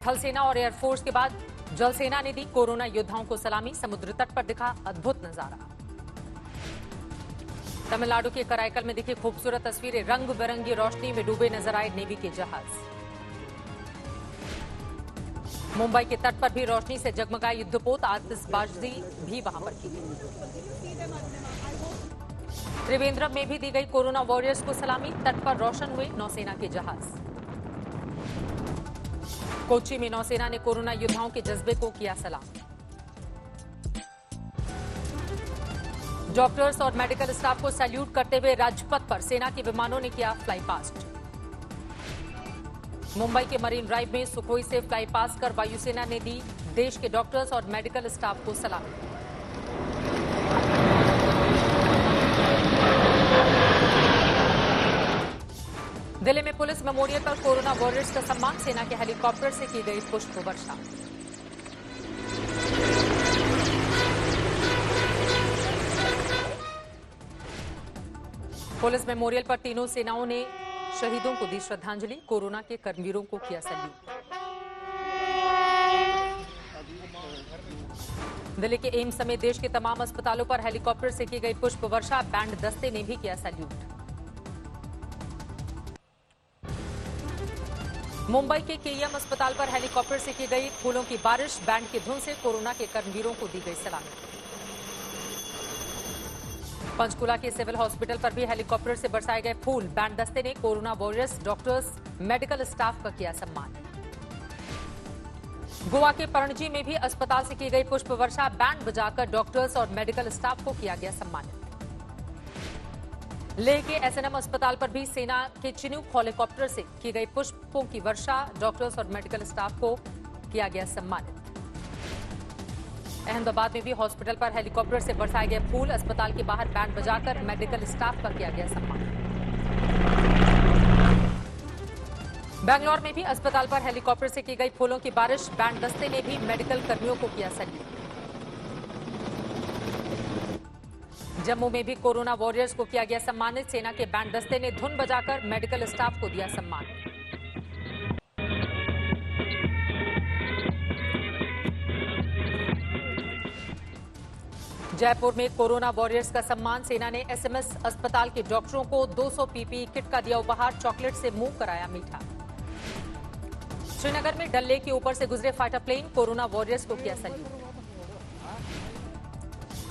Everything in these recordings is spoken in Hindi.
थल सेना और एयरफोर्स के बाद जल सेना ने दी कोरोना योद्धाओं को सलामी। समुद्र तट पर दिखा अद्भुत नजारा। तमिलनाडु के कराईकल में दिखी खूबसूरत तस्वीरें। रंग बिरंगी रोशनी में डूबे नजर आए नेवी के जहाज। मुंबई के तट पर भी रोशनी से जगमगाए युद्धपोत। आतिशबाजी भी वहां पर की गई। त्रिवेंद्रम में भी दी गई कोरोना वॉरियर्स को सलामी। तट पर रोशन हुए नौसेना के जहाज। कोच्चि में नौसेना ने कोरोना योद्धाओं के जज्बे को किया सलाम। डॉक्टर्स और मेडिकल स्टाफ को सैल्यूट करते हुए राजपथ पर सेना के विमानों ने किया फ्लाई पास्ट। मुंबई के मरीन ड्राइव में सुखोई से फ्लाई पास्ट कर वायुसेना ने दी देश के डॉक्टर्स और मेडिकल स्टाफ को सलामी। दिल्ली में पुलिस मेमोरियल पर कोरोना वॉरियर्स का सम्मान। सेना के हेलीकॉप्टर से की गई पुष्प वर्षा। पुलिस मेमोरियल पर तीनों सेनाओं ने शहीदों को दी श्रद्धांजलि। कोरोना के कर्मवीरों को किया सैल्यूट। दिल्ली के एम्स समेत देश के तमाम अस्पतालों पर हेलीकॉप्टर से की गई पुष्प वर्षा। बैंड दस्ते ने भी किया सैल्यूट। मुंबई के केईएम अस्पताल पर हेलीकॉप्टर से की गई फूलों की बारिश। बैंड की धुन से कोरोना के कर्मवीरों को दी गई सलामी। पंचकुला के सिविल हॉस्पिटल पर भी हेलीकॉप्टर से बरसाए गए फूल। बैंड दस्ते ने corona warriors, doctors, medical staff का किया सम्मान। गोवा के पणजी में भी अस्पताल से की गई पुष्प वर्षा। बैंड बजाकर डॉक्टर्स और मेडिकल स्टाफ को किया गया सम्मानित। लेह के एसएनएम अस्पताल पर भी सेना के चिनूक हेलीकॉप्टर से की गई पुष्पों की वर्षा। डॉक्टर्स और मेडिकल स्टाफ को किया गया सम्मानित। अहमदाबाद में भी हॉस्पिटल पर हेलीकॉप्टर से बरसाए गए फूल। अस्पताल के बाहर बैंड बजाकर मेडिकल स्टाफ का किया गया सम्मान। बैंगलोर में भी अस्पताल पर हेलीकॉप्टर से की गई फूलों की बारिश। बैंड दस्ते ने भी मेडिकल कर्मियों को किया सैल्यूट। जम्मू में भी कोरोना वॉरियर्स को किया गया सम्मानित। सेना के बैंड दस्ते ने धुन बजाकर मेडिकल स्टाफ को दिया सम्मान। जयपुर में कोरोना वॉरियर्स का सम्मान। सेना ने एसएमएस अस्पताल के डॉक्टरों को 200 पीपीई किट का दिया उपहार। चॉकलेट से मुंह कराया मीठा। श्रीनगर में डल लेक के ऊपर से गुजरे फाइटर प्लेन। कोरोना वॉरियर्स को किया सैल्यूट।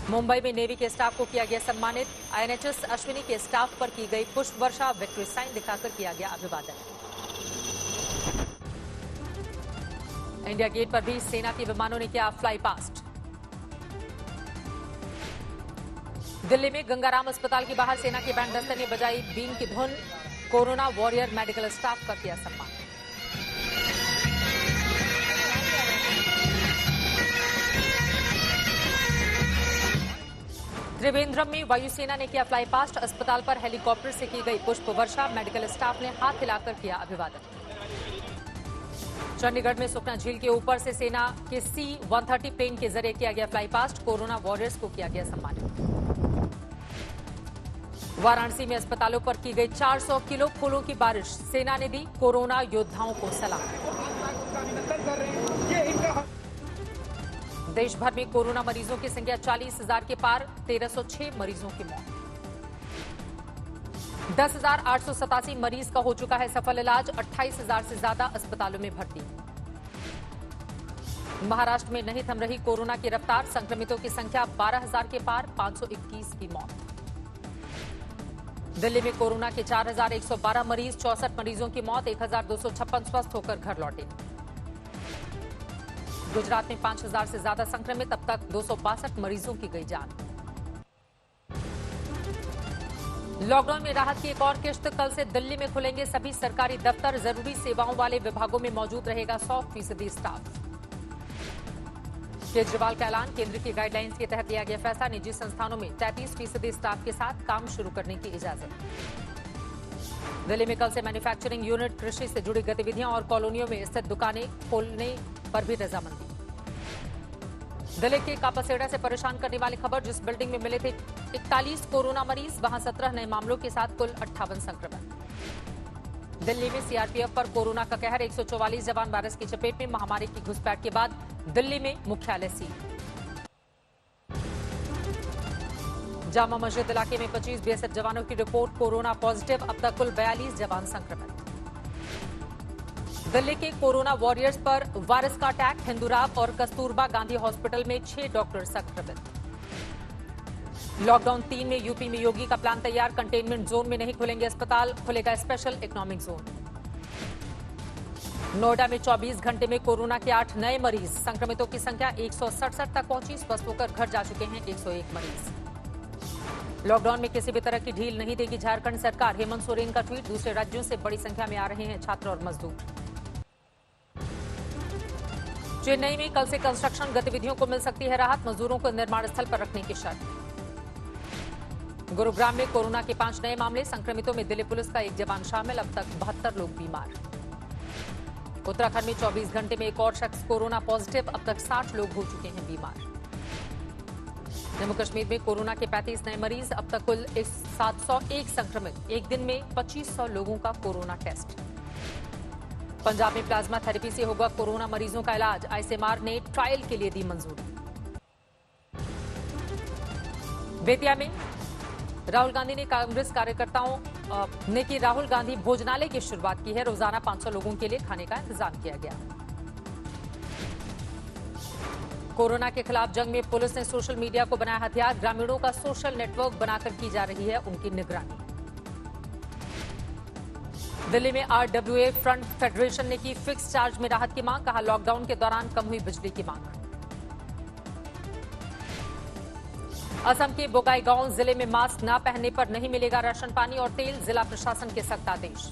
मुंबई में नेवी के स्टाफ को किया गया सम्मानित। आईएनएचएस अश्विनी के स्टाफ पर की गई पुष्प वर्षा। विक्ट्री साइन दिखाकर किया गया अभिवादन। इंडिया गेट पर भी सेना के विमानों ने किया फ्लाई पास्ट। दिल्ली में गंगाराम अस्पताल के बाहर सेना के बैंड दस्ते ने बजाई बीन की धुन। कोरोना वॉरियर मेडिकल स्टाफ का किया सम्मान। त्रिवेंद्रम में वायुसेना ने किया फ्लाई पास्ट। अस्पताल पर हेलीकॉप्टर से की गई पुष्प वर्षा। मेडिकल स्टाफ ने हाथ हिलाकर किया अभिवादन। चंडीगढ़ में सुखना झील के ऊपर से सेना के C-130 प्लेन के जरिए किया गया फ्लाई पास्ट। कोरोना वॉरियर्स को किया गया सम्मानित। वाराणसी में अस्पतालों पर की गई 400 किलो फूलों की बारिश। सेना ने दी कोरोना योद्धाओं को सलाम। देश भर में कोरोना मरीजों की संख्या 40,000 के पार। 1306 मरीजों की मौत। 10,887 मरीज का हो चुका है सफल इलाज। 28,000 से ज्यादा अस्पतालों में भर्ती। महाराष्ट्र में नहीं थम रही कोरोना की रफ्तार। संक्रमितों की संख्या 12,000 के पार। 521 की मौत। दिल्ली में कोरोना के 4,112 मरीज। 64 मरीजों की मौत। 1,256 स्वस्थ होकर घर लौटे। गुजरात में 5,000 से ज्यादा संक्रमित। अब तक 262 मरीजों की गई जान। लॉकडाउन में राहत की एक और किश्त। कल से दिल्ली में खुलेंगे सभी सरकारी दफ्तर। जरूरी सेवाओं वाले विभागों में मौजूद रहेगा 100% स्टाफ। केजरीवाल का ऐलान। केंद्र की गाइडलाइंस के तहत लिया गया फैसला। निजी संस्थानों में 33% स्टाफ के साथ काम शुरू करने की इजाजत। दिल्ली में कल से मैन्युफैक्चरिंग यूनिट, कृषि से जुड़ी गतिविधियां और कॉलोनियों में स्थित दुकानें खोलने पर भी रजामंदी। दिल्ली के कापासेड़ा से परेशान करने वाली खबर। जिस बिल्डिंग में मिले थे 41 कोरोना मरीज, वहां 17 नए मामलों के साथ कुल 58 संक्रमण। दिल्ली में सीआरपीएफ पर कोरोना का कहर, 144 जवान वायरस की चपेट में, महामारी की घुसपैठ के बाद दिल्ली में मुख्यालय सील। जामा मस्जिद इलाके में 25 बीएसएफ जवानों की रिपोर्ट कोरोना पॉजिटिव, अब तक कुल 42 जवान संक्रमित। दिल्ली के कोरोना वॉरियर्स पर वायरस का अटैक, हिंदूराव और कस्तूरबा गांधी हॉस्पिटल में 6 डॉक्टर संक्रमित। लॉकडाउन 3 में यूपी में योगी का प्लान तैयार, कंटेनमेंट जोन में नहीं खुलेंगे अस्पताल, खुलेगा स्पेशल इकोनॉमिक जोन। नोएडा में 24 घंटे में कोरोना के 8 नए मरीज, संक्रमितों की संख्या 167 तक पहुंची, स्वस्थ होकर घर जा चुके हैं 101 मरीज। लॉकडाउन में किसी भी तरह की ढील नहीं देगी झारखंड सरकार, हेमंत सोरेन का ट्वीट, दूसरे राज्यों से बड़ी संख्या में आ रहे हैं छात्र और मजदूर। चेन्नई में कल से कंस्ट्रक्शन गतिविधियों को मिल सकती है राहत, मजदूरों को निर्माण स्थल पर रखने की शर्त। गुरुग्राम में कोरोना के 5 नए मामले, संक्रमितों में दिल्ली पुलिस का एक जवान शामिल, अब तक 72 लोग बीमार। उत्तराखंड में 24 घंटे में एक और शख्स कोरोना पॉजिटिव, अब तक 60 लोग हो चुके हैं बीमार। जम्मू कश्मीर में कोरोना के 35 नए मरीज, अब तक कुल 701 संक्रमित, एक दिन में 2500 लोगों का कोरोना टेस्ट। पंजाब में प्लाज्मा थेरेपी से होगा कोरोना मरीजों का इलाज, आईसीएमआर ने ट्रायल के लिए दी मंजूरी। बेतिया में राहुल गांधी ने कांग्रेस कार्यकर्ताओं ने की राहुल गांधी भोजनालय की शुरुआत की है, रोजाना 500 लोगों के लिए खाने का इंतजाम किया गया। कोरोना के खिलाफ जंग में पुलिस ने सोशल मीडिया को बनाया हथियार, ग्रामीणों का सोशल नेटवर्क बनाकर की जा रही है उनकी निगरानी। दिल्ली में आरडब्ल्यूए फ्रंट फेडरेशन ने की फिक्स चार्ज में राहत की मांग, कहा लॉकडाउन के दौरान कम हुई बिजली की मांग। असम के बोकाईगांव जिले में मास्क न पहनने पर नहीं मिलेगा राशन पानी और तेल, जिला प्रशासन के सख्त आदेश।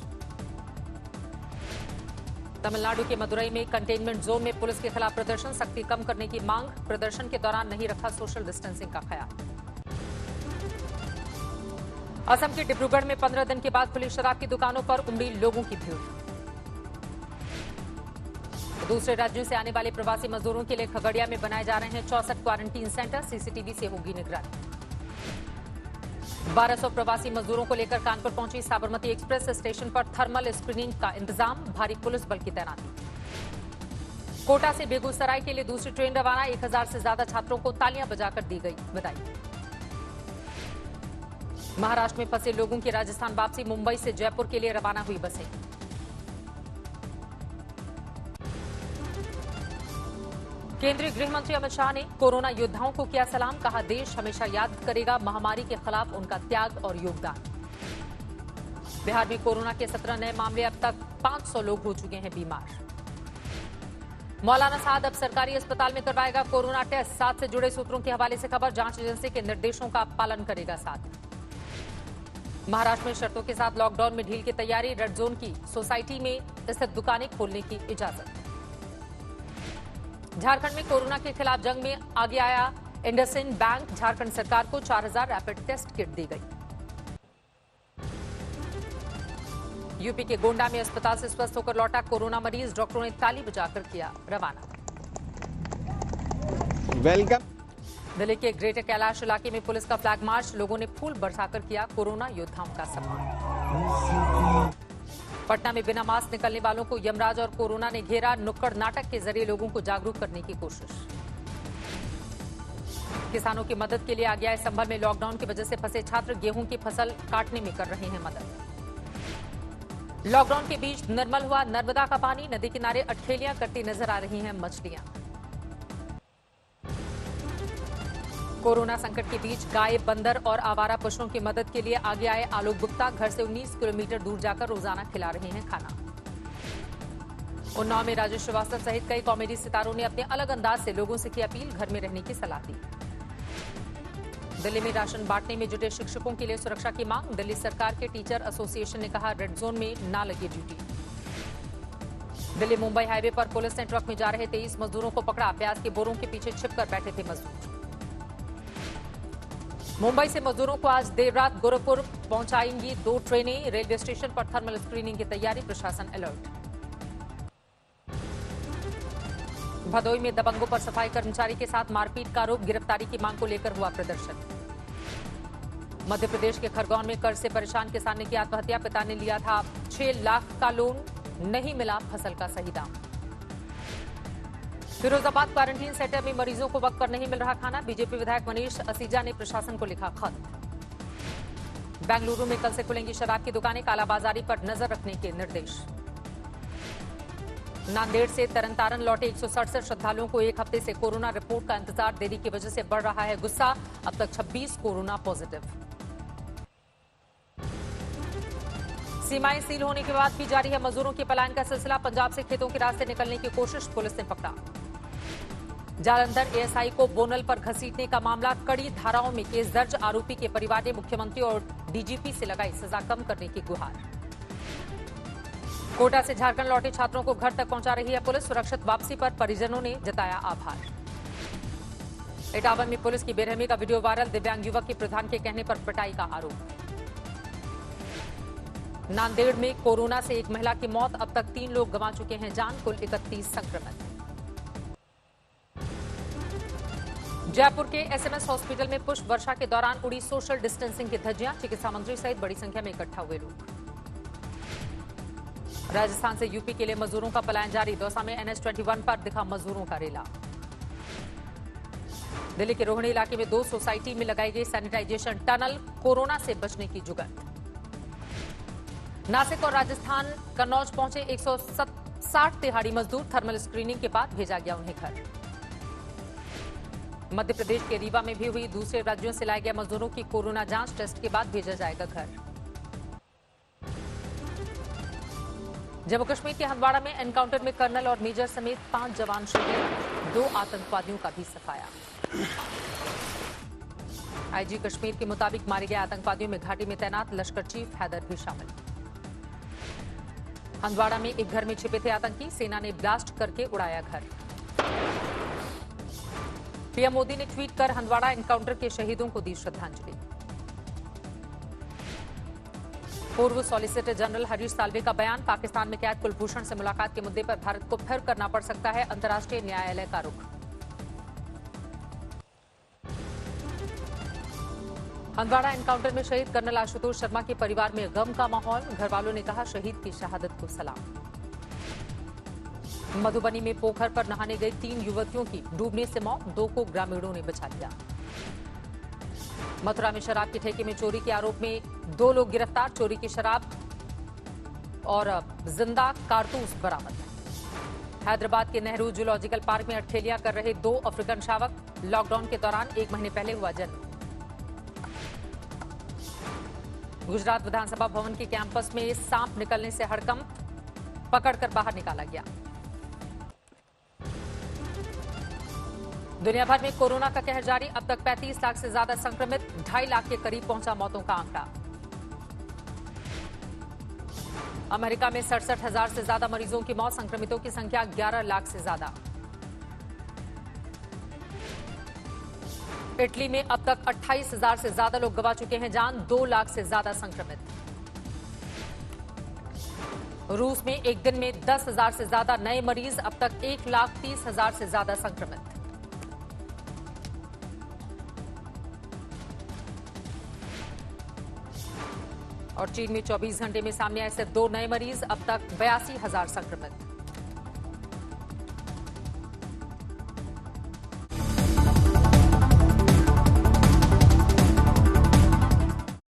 तमिलनाडु के मदुरई में कंटेनमेंट जोन में पुलिस के खिलाफ प्रदर्शन, सख्ती कम करने की मांग, प्रदर्शन के दौरान नहीं रखा सोशल डिस्टेंसिंग का ख्याल। असम के डिब्रूगढ़ में 15 दिन के बाद खुली शराब की दुकानों पर उमड़ी लोगों की भीड़। दूसरे राज्यों से आने वाले प्रवासी मजदूरों के लिए खगड़िया में बनाए जा रहे हैं 64 क्वारंटीन सेंटर, सीसीटीवी से होगी निगरानी। 1200 प्रवासी मजदूरों को लेकर कानपुर पहुंची साबरमती एक्सप्रेस, स्टेशन पर थर्मल स्क्रीनिंग का इंतजाम, भारी पुलिस बल की तैनाती। कोटा से बेगूसराय के लिए दूसरी ट्रेन रवाना, 1000 से ज्यादा छात्रों को तालियां बजाकर दी गई बधाई। महाराष्ट्र में फंसे लोगों की राजस्थान वापसी, मुंबई से जयपुर के लिए रवाना हुई बसें। केंद्रीय गृह मंत्री अमित शाह ने कोरोना योद्धाओं को किया सलाम, कहा देश हमेशा याद करेगा महामारी के खिलाफ उनका त्याग और योगदान। बिहार में कोरोना के 17 नए मामले, अब तक 500 लोग हो चुके हैं बीमार। मौलाना साद अब सरकारी अस्पताल में करवाएगा कोरोना टेस्ट, साथ से जुड़े सूत्रों के हवाले से खबर, जांच एजेंसी के निर्देशों का पालन करेगा साथ। महाराष्ट्र में शर्तों के साथ लॉकडाउन में ढील की तैयारी, रेड जोन की सोसाइटी में स्थित दुकानें खोलने की इजाजत। झारखंड में कोरोना के खिलाफ जंग में आगे आया इंडसइंड बैंक, झारखंड सरकार को 4000 रैपिड टेस्ट किट दी गई। यूपी के गोंडा में अस्पताल से स्वस्थ होकर लौटा कोरोना मरीज, डॉक्टरों ने ताली बजाकर किया रवाना। वेलकम। दिल्ली के ग्रेटर कैलाश इलाके में पुलिस का फ्लैग मार्च, लोगों ने फूल बरसाकर किया कोरोना योद्धाओं का सम्मान। पटना में बिना मास्क निकलने वालों को यमराज और कोरोना ने घेरा, नुक्कड़ नाटक के जरिए लोगों को जागरूक करने की कोशिश। किसानों की मदद के लिए आ गया है संभल में, लॉकडाउन की वजह से फंसे छात्र गेहूं की फसल काटने में कर रहे हैं मदद। लॉकडाउन के बीच निर्मल हुआ नर्मदा का पानी, नदी किनारे अटखेलियां करती नजर आ रही हैं मछलियां। कोरोना संकट के बीच गाय, बंदर और आवारा पशुओं की मदद के लिए आगे आए आलोक गुप्ता, घर से 19 किलोमीटर दूर जाकर रोजाना खिला रहे हैं खाना। उन्नाव में राजेश श्रीवास्तव सहित कई कॉमेडी सितारों ने अपने अलग अंदाज से लोगों से की अपील, घर में रहने की सलाह दी। दिल्ली में राशन बांटने में जुटे शिक्षकों के लिए सुरक्षा की मांग, दिल्ली सरकार के टीचर एसोसिएशन ने कहा रेड जोन में ना लगी ड्यूटी। दिल्ली मुंबई हाईवे पर पुलिस ने ट्रक में जा रहे 23 मजदूरों को पकड़ा, प्याज के बोरों के पीछे छिपकर बैठे थे मजदूर। मुंबई से मजदूरों को आज देर रात गोरखपुर पहुंचाएंगी 2 ट्रेनें, रेलवे स्टेशन पर थर्मल स्क्रीनिंग की तैयारी, प्रशासन अलर्ट। भदोई में दबंगों पर सफाई कर्मचारी के साथ मारपीट का आरोप, गिरफ्तारी की मांग को लेकर हुआ प्रदर्शन। मध्य प्रदेश के खरगोन में कर्ज से परेशान किसान ने की आत्महत्या। पिता ने लिया था 6 लाख का लोन, नहीं मिला फसल का सही दाम। फिरोजाबाद क्वारंटीन सेंटर में मरीजों को वक्त पर नहीं मिल रहा खाना। बीजेपी विधायक मनीष असीजा ने प्रशासन को लिखा खत। बेंगलुरु में कल से खुलेंगी शराब की दुकानें, कालाबाजारी पर नजर रखने के निर्देश। नांदेड़ से तरनतारन लौटे 167 श्रद्धालुओं को एक हफ्ते से कोरोना रिपोर्ट का इंतजार, देरी की वजह से बढ़ रहा है गुस्सा। अब तक 26 कोरोना पॉजिटिव। सीमाएं सील होने के बाद भी जारी है मजदूरों के पलायन का सिलसिला। पंजाब से खेतों के रास्ते निकलने की कोशिश, पुलिस ने पकड़ा। जालंधर एएसआई को बोनल पर घसीटने का मामला, कड़ी धाराओं में केस दर्ज। आरोपी के परिवार ने मुख्यमंत्री और डीजीपी से लगाई सजा कम करने की गुहार। कोटा से झारखंड लौटे छात्रों को घर तक पहुंचा रही है पुलिस। सुरक्षित वापसी पर परिजनों ने जताया आभार। इटावा में पुलिस की बेरहमी का वीडियो वायरल, दिव्यांग युवक के प्रधान के कहने पर पिटाई का आरोप। नांदेड़ में कोरोना से एक महिला की मौत, अब तक 3 लोग गंवा चुके हैं जान, कुल 31 संक्रमित। जयपुर के एसएमएस हॉस्पिटल में पुष्प वर्षा के दौरान उड़ी सोशल डिस्टेंसिंग की धज्जियां, चिकित्सा मंत्री सहित बड़ी संख्या में इकट्ठा हुए लोग। राजस्थान से यूपी के लिए मजदूरों का पलायन जारी, दौसा में NH21 पर दिखा मजदूरों का रेला। दिल्ली के रोहिणी इलाके में 2 सोसाइटी में लगाई गई सैनिटाइजेशन टनल, कोरोना से बचने की जुगत। नासिक और राजस्थान कन्नौज पहुंचे 160 तिहाड़ी मजदूर, थर्मल स्क्रीनिंग के बाद भेजा गया उन्हें घर। मध्य प्रदेश के रीवा में भी हुई दूसरे राज्यों से लाए गए मजदूरों की कोरोना जांच, टेस्ट के बाद भेजा जाएगा घर। जम्मू कश्मीर के हंदवाड़ा में एनकाउंटर में कर्नल और मेजर समेत 5 जवान शहीद, 2 आतंकवादियों का भी सफाया। आईजी कश्मीर के मुताबिक मारे गए आतंकवादियों में घाटी में तैनात लश्कर चीफ हैदर भी शामिल। हंदवाड़ा में एक घर में छिपे थे आतंकी, सेना ने ब्लास्ट करके उड़ाया घर। पीएम मोदी ने ट्वीट कर हंदवाड़ा एनकाउंटर के शहीदों को दी श्रद्धांजलि। पूर्व सॉलिसिटर जनरल हरीश साल्वे का बयान, पाकिस्तान में कैद कुलभूषण से मुलाकात के मुद्दे पर भारत को फिर करना पड़ सकता है अंतर्राष्ट्रीय न्यायालय का रुख। हंदवाड़ा एनकाउंटर में शहीद कर्नल आशुतोष शर्मा के परिवार में गम का माहौल, घर वालों ने कहा शहीद की शहादत को सलाम। मधुबनी में पोखर पर नहाने गई 3 युवतियों की डूबने से मौत, 2 को ग्रामीणों ने बचा लिया। मथुरा में शराब के ठेके में चोरी के आरोप में 2 लोग गिरफ्तार, चोरी की शराब और जिंदा कारतूस बरामद। हैदराबाद के नेहरू जूलॉजिकल पार्क में अठखेलियां कर रहे 2 अफ्रीकन शावक, लॉकडाउन के दौरान 1 महीने पहले हुआ जन्म। गुजरात विधानसभा भवन के कैंपस में सांप निकलने से हड़कंप, पकड़कर बाहर निकाला गया। दुनिया भर में कोरोना का कहर जारी, अब तक 35 लाख से ज्यादा संक्रमित, 2.5 लाख के करीब पहुंचा मौतों का आंकड़ा। अमेरिका में 67,000 से ज्यादा मरीजों की मौत, संक्रमितों की संख्या 11 लाख से ज्यादा। इटली में अब तक 28,000 से ज्यादा लोग गंवा चुके हैं जान, 2 लाख से ज्यादा संक्रमित। रूस में एक दिन में 10,000 से ज्यादा नए मरीज, अब तक 1,30,000 से ज्यादा संक्रमित। और चीन में 24 घंटे में सामने आए सिर्फ 2 नए मरीज, अब तक 82,000 संक्रमित।